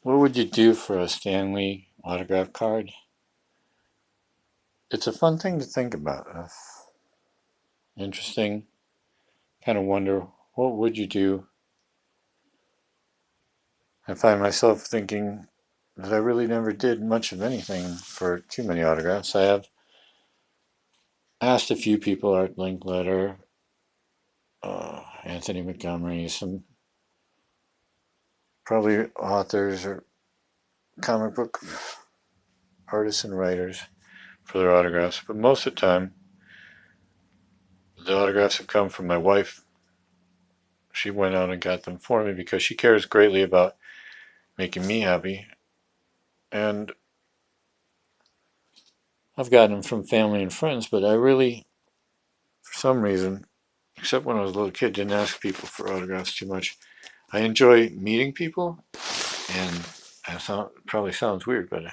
What would you do for a Stan Lee autograph card? It's a fun thing to think about. Interesting. Kind of wonder, what would you do? I find myself thinking that I really never did much of anything for too many autographs. I have asked a few people, Art Linkletter, Anthony Montgomery, some probably authors or comic book artists and writers for their autographs. But most of the time, the autographs have come from my wife. She went out and got them for me because she cares greatly about making me happy. And I've gotten them from family and friends, but I really, for some reason, except when I was a little kid, didn't ask people for autographs too much. I enjoy meeting people, and probably sounds weird, but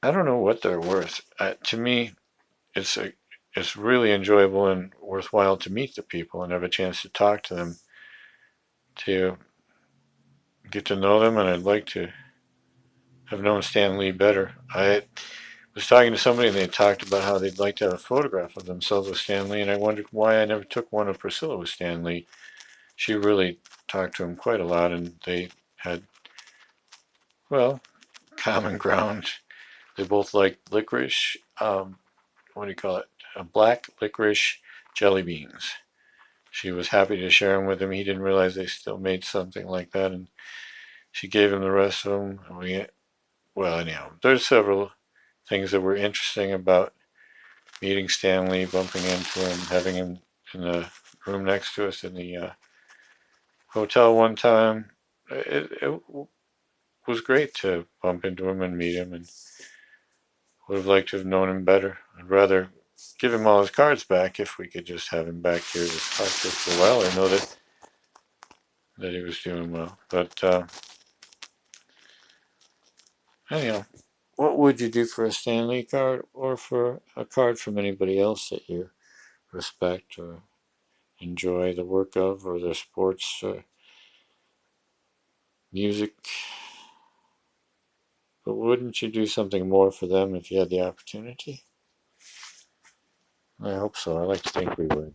I don't know what they're worth. To me, it's a, it's really enjoyable and worthwhile to meet the people and have a chance to talk to them, to get to know them, and I'd like to have known Stan Lee better. I was talking to somebody and they talked about how they'd like to have a photograph of themselves with Stan Lee, and I wondered why I never took one of Priscilla with Stan Lee. She really talked to him quite a lot, and they had, well, common ground. They both liked licorice. What do you call it? Black licorice jelly beans. She was happy to share them with him. He didn't realize they still made something like that, and she gave him the rest of them. Well, anyhow, there's several things that were interesting about meeting Stan Lee, bumping into him, having him in the room next to us in the hotel one time. It was great to bump into him and meet him, and would have liked to have known him better. I'd rather give him all his cards back if we could just have him back here to talk to us for a while. I know that he was doing well, but anyhow, what would you do for a Stan Lee card or for a card from anybody else that you respect or enjoy the work of, or their sports or music? But wouldn't you do something more for them if you had the opportunity? I hope so. I like to think we would.